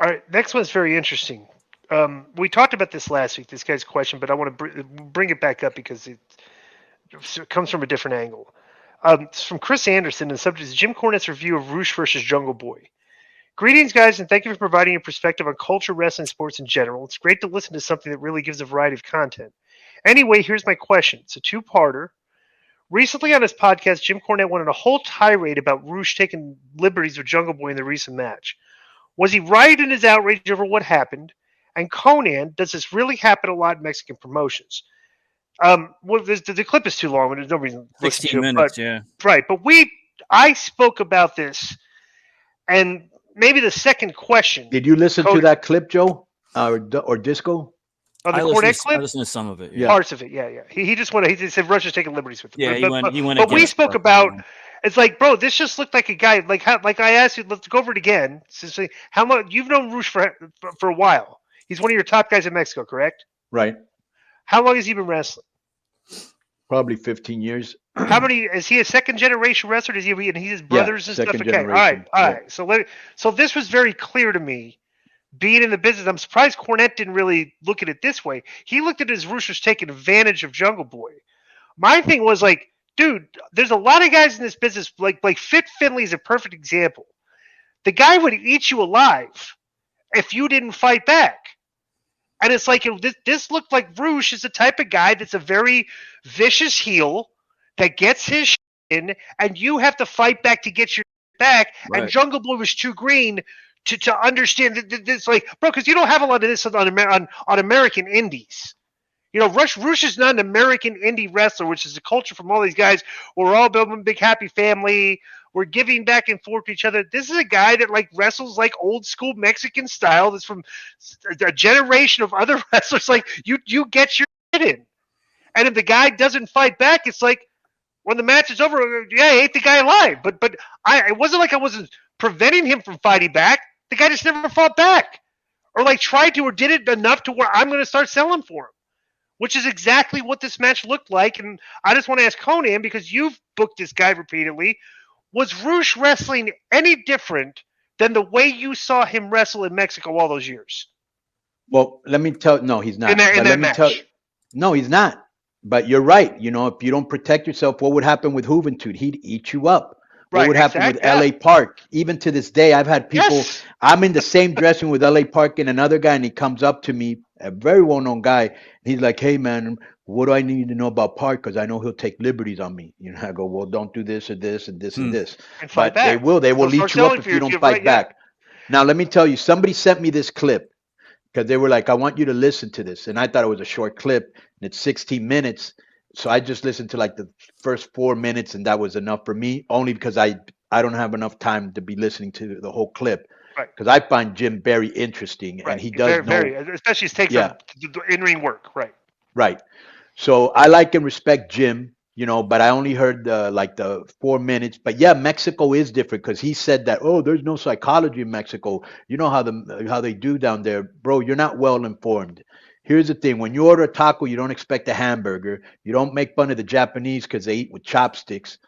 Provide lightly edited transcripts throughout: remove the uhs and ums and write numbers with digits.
All right, next one's very interesting. We talked about this last week, this guy's question, but I want to bring it back up because it comes from a different angle. It's from Chris Anderson, and the subject is Jim Cornette's review of Roosh versus Jungle Boy. Greetings, guys, and thank you for providing your perspective on culture, wrestling, sports in general. It's great to listen to something that really gives a variety of content. Anyway, here's my question. It's a two-parter. Recently on his podcast, Jim Cornette went on a whole tirade about Roosh taking liberties with Jungle Boy in the recent match. Was he right in his outrage over what happened? And Konnan, does this really happen a lot in Mexican promotions? Well, the clip is too long, and there's no reason to listen 16 to it. minutes, But, yeah. right, but I spoke about this, and maybe the second question. Did you listen to that clip, Joe, or Disco? On the I Cornette clip? I listened to some of it. Yeah. Parts of it, yeah. He just went. He said Russia's taking liberties with him. Yeah, he went. But we against spoke Parker, about. you know. It's like, bro, this just looked like a guy. Like I asked you. Let's go over it again. So, how much you've known Roosh for a while? He's one of your top guys in Mexico, correct? Right. How long has he been wrestling? Probably 15 years. How many? Is he a second generation wrestler? Does he? And he's his brothers and stuff. second Okay, all right, generation. all Yeah. right. So this was very clear to me. Being in the business, I'm surprised Cornette didn't really look at it this way. He looked at it as Roosh was taking advantage of Jungle Boy. My thing was like, dude, there's a lot of guys in this business. Like Fit Finley is a perfect example. The guy would eat you alive if you didn't fight back. And it's like, this looked like Roosh is the type of guy that's a very vicious heel that gets his shit in, and you have to fight back to get your shit back. Right. And Jungle Boy was too green to understand that this, like, bro, because you don't have a lot of this on American indies. You know, Roosh is not an American indie wrestler, which is the culture from all these guys. We're all building a big happy family. We're giving back and forth to each other. This is a guy that like wrestles like old school Mexican style. That's from a generation of other wrestlers. Like you get your shit in, and if the guy doesn't fight back, it's like when the match is over. Yeah, I ate the guy alive. But it wasn't like I wasn't preventing him from fighting back. The guy just never fought back, or like tried to, or did it enough to where I'm going to start selling for him. Which is exactly what this match looked like. And I just want to ask Konnan, because you've booked this guy repeatedly, was Roosh wrestling any different than the way you saw him wrestle in Mexico all those years? Well, let me tell. No, he's not. In that let me match. tell. No, he's not. But you're right. You know, if you don't protect yourself, what would happen with Juventud? He'd eat you up. What Right, would happen with exactly. LA Park? Even to this day, I've had people. Yes. I'm in the same dressing with LA Park and another guy, and he comes up to me, a very well-known guy. He's like, "Hey, man, what do I need to know about Park? Because I know he'll take liberties on me." You know, I go, "Well, don't do this or this and this and this." And fight But they back. will. They will They'll eat start you up selling if for you you don't if you fight fight, yeah. back. Now, let me tell you, somebody sent me this clip because they were like, "I want you to listen to this," and I thought it was a short clip, and it's 16 minutes. So I just listened to like the first 4 minutes, and that was enough for me. Only because I don't have enough time to be listening to the whole clip. Right. Because I find Jim very interesting, Right. and he does very, know. very, especially his takes Yeah. on in-ring work. Right. Right. So I like and respect Jim, you know, but I only heard the 4 minutes. But yeah, Mexico is different because he said that, oh, there's no psychology in Mexico. You know how they do down there, bro. You're not well informed. Here's the thing: when you order a taco, you don't expect a hamburger. You don't make fun of the Japanese because they eat with chopsticks.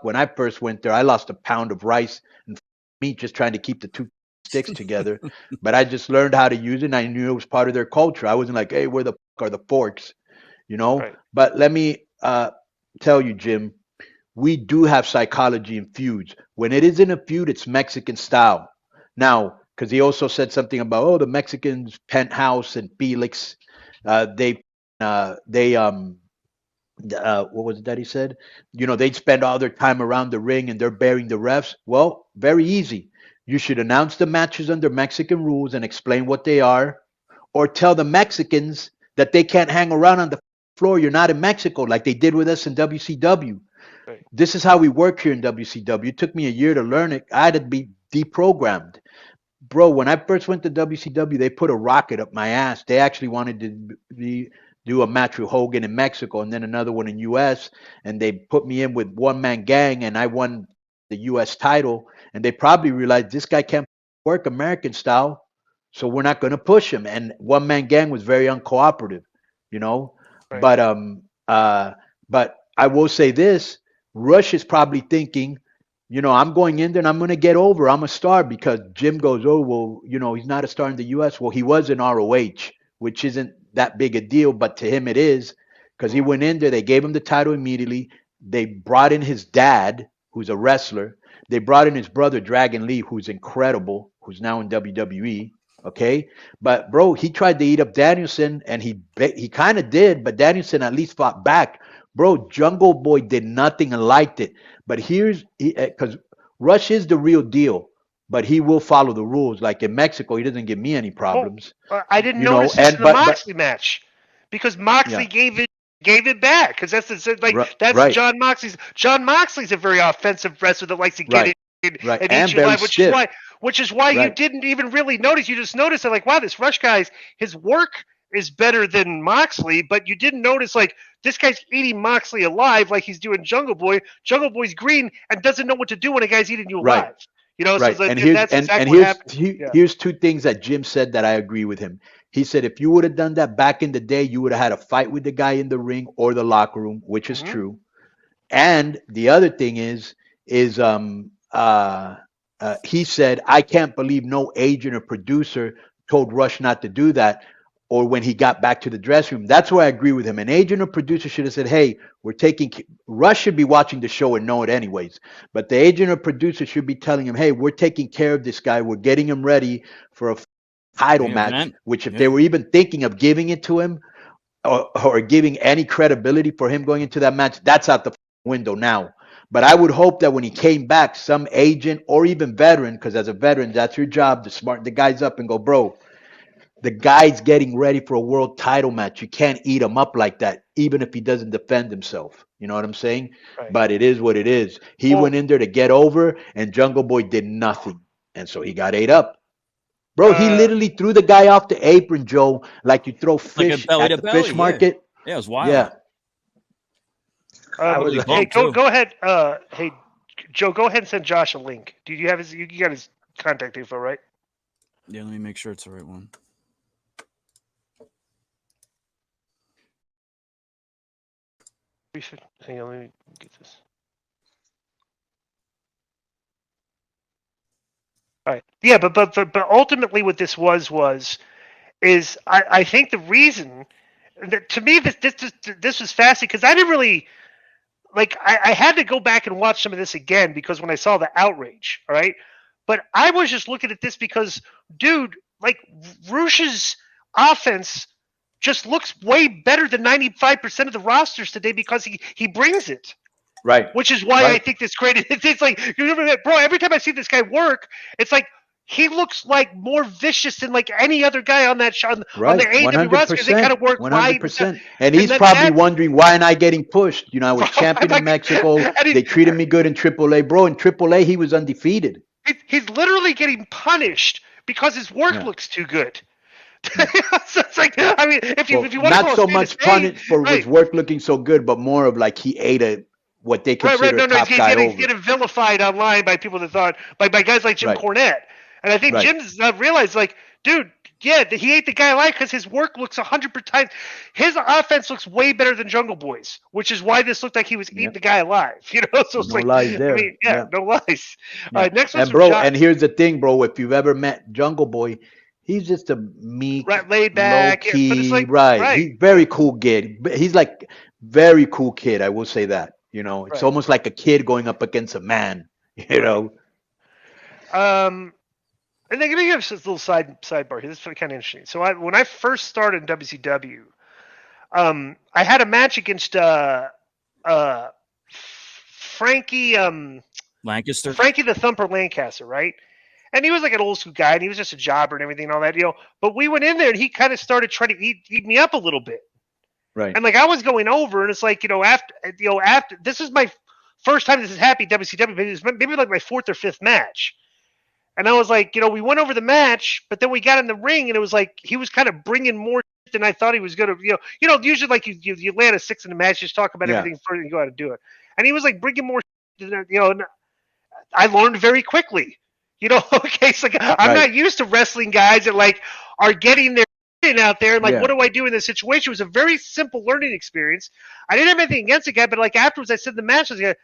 When I first went there, I lost a pound of rice and meat just trying to keep the two sticks together. But I just learned how to use it, and I knew it was part of their culture. I wasn't like, hey, where the fuck are the forks? You know. Right. But let me tell you, Jim, we do have psychology in feuds. When it isn't a feud, it's Mexican style. Now, because he also said something about, oh, the Mexicans, Penthouse and Felix, what was it that he said? You know, they'd spend all their time around the ring and they're bearing the refs. Well, very easy. You should announce the matches under Mexican rules and explain what they are, or tell the Mexicans that they can't hang around on the floor. You're not in Mexico, like they did with us in WCW. Right. This is how we work here in WCW. It took me a year to learn it. I had to be deprogrammed. Bro, when I first went to WCW, they put a rocket up my ass. They actually wanted to do a match with Hogan in Mexico and then another one in US, and they put me in with one-man gang, and I won the US title, and they probably realized this guy can't work American style, so we're not going to push him. And one-man gang was very uncooperative, you know. Right. But I will say this: Rush is probably thinking, I'm going in there and I'm going to get over. I'm a star because Jim goes, oh, well, he's not a star in the U.S. Well, he was in ROH, which isn't that big a deal, but to him it is because he went in there. They gave him the title immediately. They brought in his dad, who's a wrestler. They brought in his brother, Dragon Lee, who's incredible, who's now in WWE. Okay. But, bro, he tried to eat up Danielson and he kind of did, but Danielson at least fought back. Bro, Jungle Boy did nothing and liked it. But here's because Rush is the real deal, but he will follow the rules. Like in Mexico, he doesn't give me any problems. I didn't notice this in the Moxley match because Moxley gave it back because that's right. John Moxley's. John Moxley's a very offensive wrestler that likes to get it and very live, stiff. which is why you didn't even really notice. You just noticed that, like, wow, this Rush guy's his work is better than Moxley, but you didn't notice, like, this guy's eating Moxley alive like he's doing Jungle Boy. Jungle Boy's green and doesn't know what to do when a guy's eating you alive. So that's exactly what happened. Here's two things that Jim said that I agree with him. He said if you would have done that back in the day, you would have had a fight with the guy in the ring or the locker room, which is true. And the other thing is he said, I can't believe no agent or producer told Rush not to do that, or when he got back to the dressing room. That's where I agree with him. An agent or producer should have said, hey, Rush should be watching the show and know it anyways. But the agent or producer should be telling him, hey, we're taking care of this guy. We're getting him ready for a title match, which if they were even thinking of giving it to him or giving any credibility for him going into that match, that's out the window now. But I would hope that when he came back, some agent or even veteran, because as a veteran, that's your job to smarten the guys up and go, bro, the guy's getting ready for a world title match. You can't eat him up like that, even if he doesn't defend himself. You know what I'm saying? Right. But it is what it is. He went in there to get over, and Jungle Boy did nothing. And so he got ate up. Bro, he literally threw the guy off the apron, Joe, like you throw fish at the fish market. Yeah, it was wild. Yeah. Hey, go ahead. Hey, Joe, go ahead and send Josh a link. Do you have his? You got his contact info, right? Yeah, let me make sure it's the right one. Hang on, let me get this. All right. Yeah, but ultimately, what this is I think the reason that to me this was fascinating because I didn't really. Like, I had to go back and watch some of this again because when I saw the outrage, all right? But I was just looking at this because, dude, like, Rush's offense just looks way better than 95% of the rosters today because he brings it. Right. Which is why I think this great. It's like, bro, every time I see this guy work, it's like, he looks like more vicious than like any other guy on that show on the AEW roster because they kind of work 100%. And he's probably wondering why am I getting pushed? I was champion in Mexico. They treated me good in AAA, bro. In AAA, he was undefeated. He's literally getting punished because his work looks too good. So it's like, I mean, if you want not so much punished for his work looking so good, but more of like he ate what they consider a top guy over. He's getting vilified online by people that thought by guys like Jim Cornette. And I think Jim does not realize, like, dude, yeah, he ate the guy alive because his work looks 100%. His offense looks way better than Jungle Boy's, which is why this looked like he was eating the guy alive. So it's no lies there. I mean, no lies. Yeah. All right, next one's and here's the thing, bro. If you've ever met Jungle Boy, he's just a meek, laid back, low key, He's very cool kid. He's like very cool kid. I will say that. It's almost like a kid going up against a man. And then give me this little sidebar here. This is kind of interesting. So when I first started in WCW, I had a match against Frankie Lancaster, Frankie the Thumper Lancaster, right? And he was like an old school guy, and he was just a jobber and everything and all that, But we went in there, and he kind of started trying to eat me up a little bit, right? And like I was going over, and it's like after this is my first time this has happened WCW, maybe like my fourth or fifth match. And I was like, we went over the match, but then we got in the ring, and it was like he was kind of bringing more than I thought he was going to. Usually like you land a 6 in the match, just talk about everything further, and you go out and do it. And he was like bringing more. And I learned very quickly. Okay, so like I'm not used to wrestling guys that like are getting their out there and like, what do I do in this situation? It was a very simple learning experience. I didn't have anything against the guy, but like afterwards, I said in the match, I was like,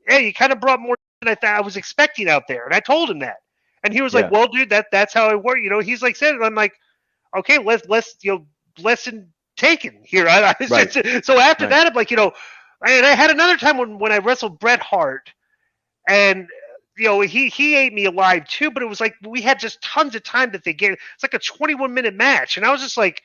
hey, you kind of brought more I thought I was expecting out there, and I told him that, and he was Yeah. like, "Well, dude, that's how I work." He's like said it. I'm like, "Okay, let's lesson taken here." Right. So after Right. that, I'm like, and I had another time when I wrestled Bret Hart, and he ate me alive too, but it was like we had just tons of time that they gave. It's like a 21-minute match, and I was just like,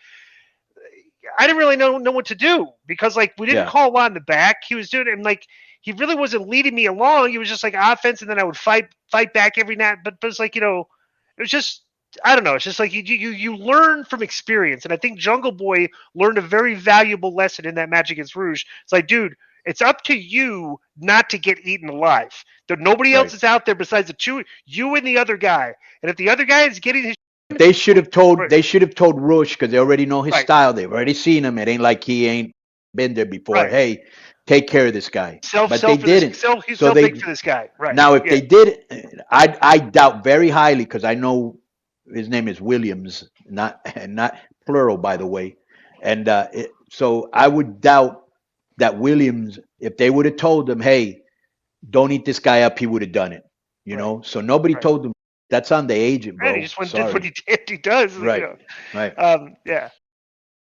I didn't really know what to do because like we didn't Yeah. call a lot in the back. He was doing it, and like he really wasn't leading me along. He was just like offense, and then I would fight back every night. But it's like it was just I don't know. It's just like you learn from experience, and I think Jungle Boy learned a very valuable lesson in that match against Rouge. It's like, dude, it's up to you not to get eaten alive. Nobody else Right. is out there besides the two, you and the other guy. And if the other guy is getting his They should have told Right. they should have told Rush because they already know his Right. style. They've already seen him. It ain't like he ain't been there before. Right. Hey, take care of this guy. But they for didn't. This, he's So so they big for this guy. Right. now if Yeah. they did, I doubt very highly because I know his name is Williams, not plural by the way, and so I would doubt that Williams, if they would have told him, hey, don't eat this guy up, he would have done it. You Right. know, so nobody Right. told him. That's on the agent, bro. Right, he just went Sorry. did what he does. Right. Right. Yeah.